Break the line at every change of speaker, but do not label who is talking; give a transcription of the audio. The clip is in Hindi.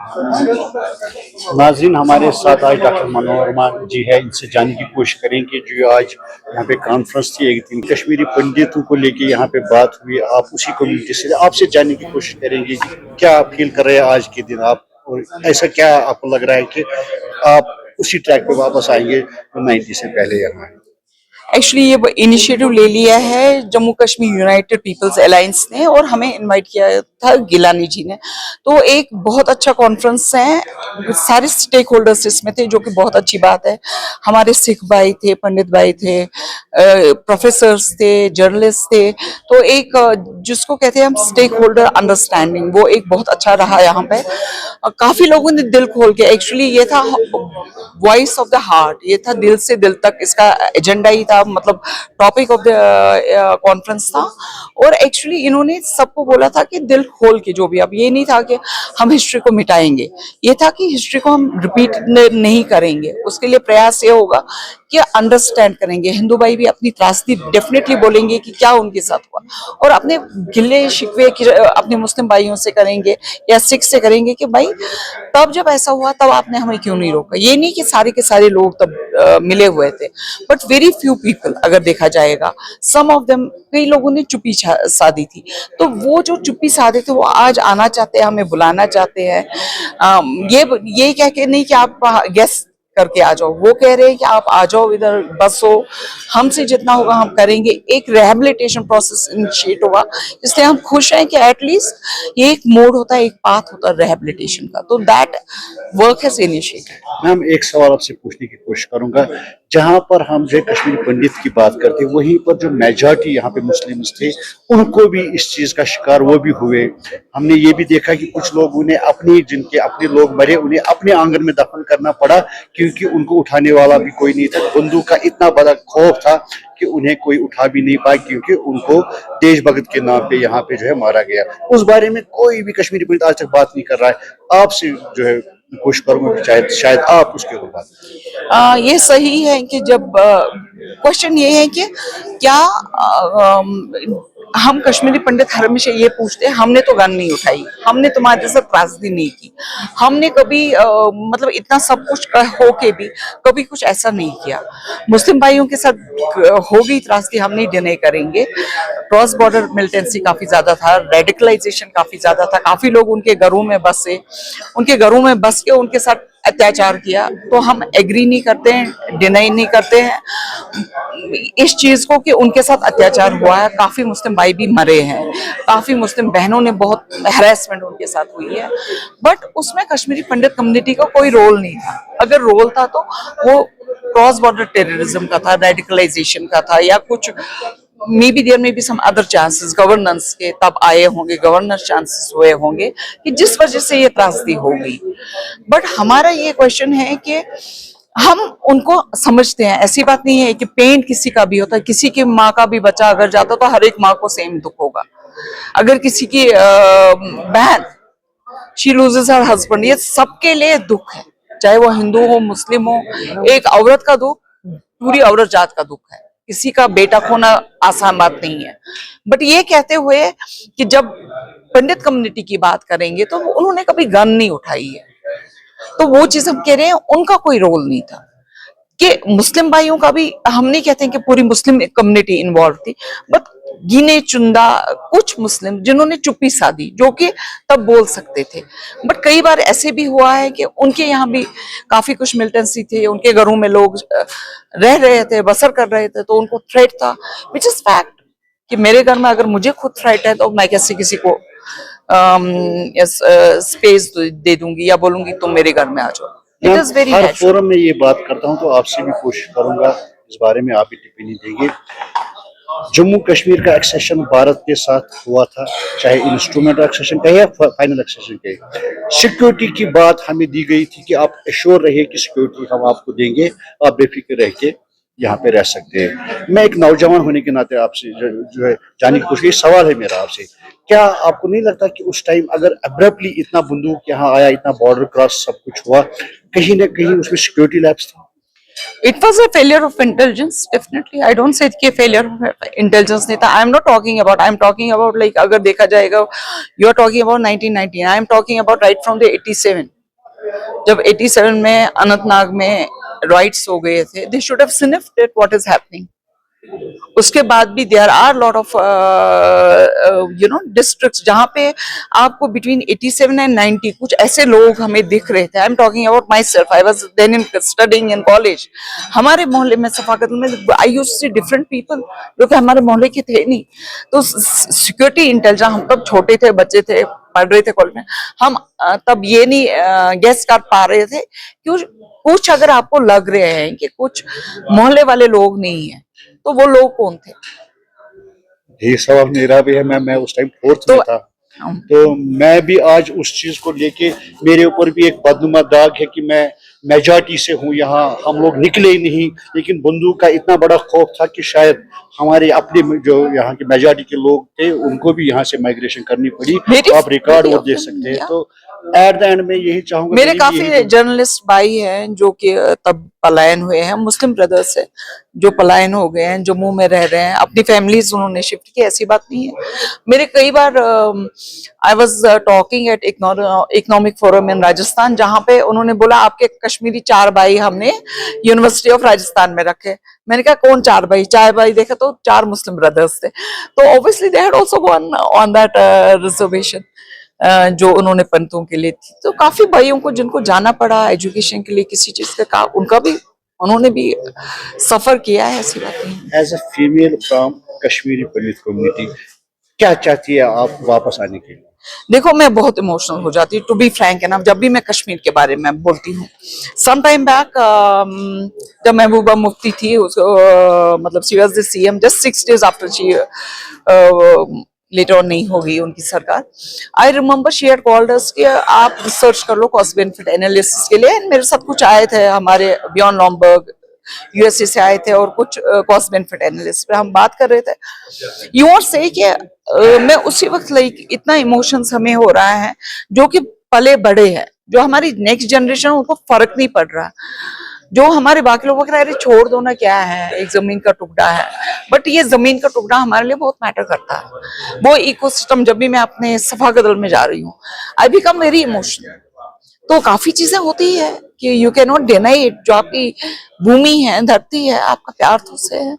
नाज़रीन, हमारे साथ आज डॉक्टर मनोरमा जी है। इनसे जानने की कोशिश करेंगे जो आज यहाँ पे कॉन्फ्रेंस थी, एक दिन कश्मीरी पंडितों को लेके यहाँ पे बात हुई। आप उसी कम्युनिटी से, आपसे जानने की कोशिश करेंगे कि क्या फील कर रहे हैं आज के दिन आप, और ऐसा क्या आपको लग रहा है कि आप उसी ट्रैक पे वापस आएंगे जो 90 से पहले यहाँ।
एक्चुअली ये इनिशिएटिव ले लिया है Jammu Kashmir united people's alliance ने, और हमें इनवाइट किया था गिलानी जी ने। तो एक बहुत अच्छा कॉन्फ्रेंस है, सारे स्टेक होल्डर्स इसमें थे, जो कि बहुत अच्छी बात है। हमारे सिख भाई थे, पंडित भाई थे, प्रोफेसर्स थे, जर्नलिस्ट थे। तो एक जिसको कहते हैं हम स्टेक होल्डर अंडरस्टैंडिंग, वो एक बहुत अच्छा रहा यहाँ पे। काफी लोगों ने दिल खोल के, एक्चुअली ये था वॉइस ऑफ द हार्ट, ये था दिल से दिल तक, इसका एजेंडा ही था, मतलब टॉपिक ऑफ द कॉन्फ्रेंस था। और एक्चुअली इन्होंने सबको बोला था कि दिल खोल के, जो भी, अब ये नहीं था कि हम हिस्ट्री को मिटाएंगे, ये था कि हिस्ट्री को हम रिपीट नहीं करेंगे। उसके लिए प्रयास ये होगा कि अंडरस्टैंड करेंगे। हिंदू भाई भी अपनी त्रासदी डेफिनेटली बोलेंगे कि क्या उनके साथ हुआ, और अपने गिले शिकवे अपने मुस्लिम भाइयों से करेंगे या सिख से करेंगे कि भाई तब जब ऐसा हुआ तब आपने हमें क्यों नहीं रोका। ये नहीं कि सारे के सारे लोग तब मिले हुए थे, बट वेरी फ्यू पीपल अगर देखा जाएगा, सम ऑफ देम, कई लोगों ने चुप्पी साधी थी। तो वो जो चुप्पी साधे थे वो आज आना चाहते हैं, हमें बुलाना चाहते हैं। ये कह के नहीं कि आप गेस्ट करके आ जाओ, वो कह रहे हैं कि आप आ जाओ इधर, बस हो, हमसे जितना होगा हम करेंगे। एक रिहैबिलिटेशन प्रोसेस इनिशिएट होगा, इसलिए हम खुश हैं कि एटलीस्ट ये एक मोड होता है, एक पाथ होता है रिहैबिलिटेशन का। तो that work has initiated.
Ma'am, एक सवाल आपसे पूछने की कोशिश करूंगा। जहां पर हम जो कश्मीरी पंडित की बात करते हैं, वहीं पर जो मेजॉरिटी यहाँ पे मुस्लिम्स थे, उनको भी इस चीज का शिकार वो भी हुए। हमने ये भी देखा कि कुछ लोग, उन्हें अपनी, जिनके अपने लोग मरे, उन्हें अपने आंगन में दफन करना पड़ा, क्योंकि उनको उठाने वाला भी कोई नहीं था। बंदूक का इतना बड़ा खौफ था कि उन्हें कोई उठा भी नहीं पाया, क्योंकि उनको देशभक्त के नाम पे यहाँ पे जो है मारा गया। उस बारे में कोई भी कश्मीरी पंडित आज तक बात नहीं कर रहा है। आपसे जो है कोशिश करूंगा, शायद आप उसके ऊपर बात करें।
ये सही है कि जब क्वेश्चन ये है कि क्या हम कश्मीरी पंडित हमेशा ये पूछते हैं, हमने तो गन नहीं उठाई, हमने तुम्हारे जैसा त्रासदी नहीं की, हमने कभी मतलब इतना सब कुछ हो के भी कभी कुछ ऐसा नहीं किया। मुस्लिम भाइयों के साथ हो गई त्रासदी, हम नहीं डिनाई करेंगे। क्रॉस बॉर्डर मिलिटेंसी काफी ज्यादा था, रेडिकलाइजेशन काफी ज्यादा था, काफी लोग उनके घरों में बसे, उनके घरों में बस के उनके साथ अत्याचार किया। तो हम एग्री नहीं करते हैं, डिनाई नहीं करते हैं इस चीज को कि उनके साथ अत्याचार हुआ है। काफी मुस्लिम भाई भी मरे हैं, काफी मुस्लिम बहनों ने बहुत हैरेसमेंट उनके साथ हुई है, बट उसमें कश्मीरी पंडित कम्युनिटी का कोई रोल नहीं था। अगर रोल था तो वो क्रॉस बॉर्डर टेररिज्म का था, रेडिकलाइजेशन का था, या कुछ may be there may be some other chances governance के तब आए होंगे, गवर्नेंस चांसेस हुए होंगे कि जिस वजह से ये त्रासदी हो गई। बट हमारा ये क्वेश्चन है कि हम उनको समझते हैं। ऐसी बात नहीं है कि पेन किसी का भी होता है, किसी की माँ का भी बच्चा अगर जाता तो हर एक माँ को सेम दुख होगा। अगर किसी की बहन शी लूजेस हर हस्बैंड, ये सबके लिए दुख है, चाहे वो हिंदू हो मुस्लिम हो। एक औरत का दुख पूरी औरत जात का दुख है, किसी का बेटा खोना आसान बात नहीं है। बट ये कहते हुए कि जब पंडित कम्युनिटी की बात करेंगे तो उन्होंने कभी गन नहीं उठाई है, तो वो चीज हम कह रहे हैं उनका कोई रोल नहीं था। कि मुस्लिम भाइयों का भी, हम नहीं कहते हैं कि पूरी मुस्लिम कम्युनिटी इन्वॉल्व थी, बट गिने चुंदा कुछ मुस्लिम जिन्होंने चुप्पी साधी, जो कि तब बोल सकते थे। बट कई बार ऐसे भी हुआ है कि उनके यहाँ भी काफी कुछ मिलिटेंसी थे, उनके घरों में लोग रह रहे थे, बसर कर रहे थे, तो उनको थ्रेट था, विच इज फैक्ट। कि मेरे घर में अगर मुझे खुद थ्रेट है तो मैं कैसे किसी को स्पेस दे दूंगी या बोलूंगी तुम मेरे घर में आ जाओ। It is very
her forum में ये बात करता हूं, तो आपसे भी कोशिश करूंगा इस बारे में आप भी टिप्पणी देंगे। जम्मू कश्मीर का एक्सेशन भारत के साथ हुआ था, चाहे इंस्ट्रूमेंट एक्सेशन कहे या फाइनल एक्सेशन कहे। सिक्योरिटी की बात हमें दी गई थी कि आप एश्योर रहिए कि सिक्योरिटी हम आपको देंगे, आप बेफिक्र रह के यहाँ पे रह सकते हैं। मैं एक नौजवान होने के नाते आपसे जो है जानने की कोशिश, सवाल है मेरा आपसे, क्या आपको नहीं लगता कि उस टाइम अगर अब्रप्टली इतना बंदूक यहाँ आया, इतना बॉर्डर क्रॉस सब कुछ हुआ, कहीं ना कहीं उसमें सिक्योरिटी लैप्स थी?
It was a failure of intelligence, definitely. I don't say कि failure of intelligence नहीं था. I am not talking about. I am talking about like अगर देखा जाएगा, you are talking about 1919. I am talking about right from the 87. जब 87 में अनंतनाग में राइट्स हो गए थे, they should have sniffed what is happening. उसके बाद भी there are lot of districts जहां पे आपको बिटवीन 87 एंड 90 कुछ ऐसे लोग हमें दिख रहे थे। I am talking about myself, I was then in studying in college. हमारे मोहल्ले में सफाकत में I used to see different people जो कि हमारे मोहल्ले के थे नहीं। तो सिक्योरिटी इंटेलिजेंस, हम तब छोटे थे, बच्चे थे, पढ़ रहे थे कॉलेज में, हम तब ये नहीं गेस कर पा रहे थे कि कुछ अगर आपको लग रहे हैं कि कुछ मोहल्ले वाले लोग नहीं है, तो वो लोग कौन थे?
ये सवाल मेरा भी है। मैं उस टाइम फोर्थ में था, तो मैं भी आज उस चीज को लेके मेरे ऊपर भी एक बदनुमा दाग है कि मैं मेजॉरिटी से हूँ यहाँ, हम लोग निकले ही नहीं। लेकिन बंदूक का इतना बड़ा खौफ था कि शायद हमारे अपने जो यहाँ के मेजॉरिटी के लोग थे उनको भी यहाँ से माइग्रेशन करनी पड़ी। तो आप रिकॉर्ड वो देख सकते हैं। तो एट द एंड में यही चाहूंगा,
मेरे काफी जर्नलिस्ट भाई हैं जो कि तब पलायन हुए हैं, मुस्लिम ब्रदर्स है जो पलायन हो गए हैं, जम्मू में रह रहे हैं, अपनी फैमिलीज उन्होंने शिफ्ट की, ऐसी बात नहीं है। मेरे कई बार I was talking at economic forum in Rajasthan, जहां पे उन्होंने बोला आपके कश्मीरी 4 भाई हमने यूनिवर्सिटी ऑफ राजस्थान में रखे। मैंने कहा कौन 4 भाई? 4 भाई देखा तो 4 मुस्लिम ब्रदर्स थे। तो obviously they had also one on that reservation जो उन्होंने पंतों के लिए थी। तो काफी भाइयों को जिनको जाना पड़ा एजुकेशन के लिए किसी चीज का, उनका भी उन्होंने भी सफर किया है, ऐसी बात नहीं।
As a female from Kashmiri Pandit community क्या चाहती है आप वापस आने के लिए?
देखो, मैं बहुत इमोशनल हो जाती हूँ, टू बी फ्रैंक है ना, जब भी मैं कश्मीर के बारे में बोलती हूँ। सम टाइम बैक जब महबूबा मुफ्ती थी, मतलब she was the CM just 6 days after she later on नहीं हो गई उनकी सरकार। I remember she had called us कि आप रिसर्च कर लो कॉस्ट बेनिफिट एनालिसिस के लिए। मेरे साथ कुछ आए थे हमारे बियॉन्ड लॉम्बर्ग यूएसए से आए थे, और कुछ कॉस्ट बेनिफिट एनालिसिस पे हम बात कर रहे थे। यू आर से कि मैं उसी वक्त लाइक इतना इमोशंस हमें हो रहा है, जो कि पले बड़े हैं, जो हमारी नेक्स्ट जनरेशन उनको फर्क नहीं पड़ रहा। जो हमारे बाकी लोग कह रहे अरे छोड़ दो ना, क्या है, एक जमीन का टुकड़ा है। बट ये जमीन का टुकड़ा हमारे लिए बहुत मैटर करता है। वो इकोसिस्टम, जब भी मैं अपने सफा कदल में जा रही हूँ, आई बिकम वेरी इमोशनल। तो काफी चीजें होती है कि you can not deny it. जो आपकी भूमि है, धरती है, आपका प्यार तो उससे है।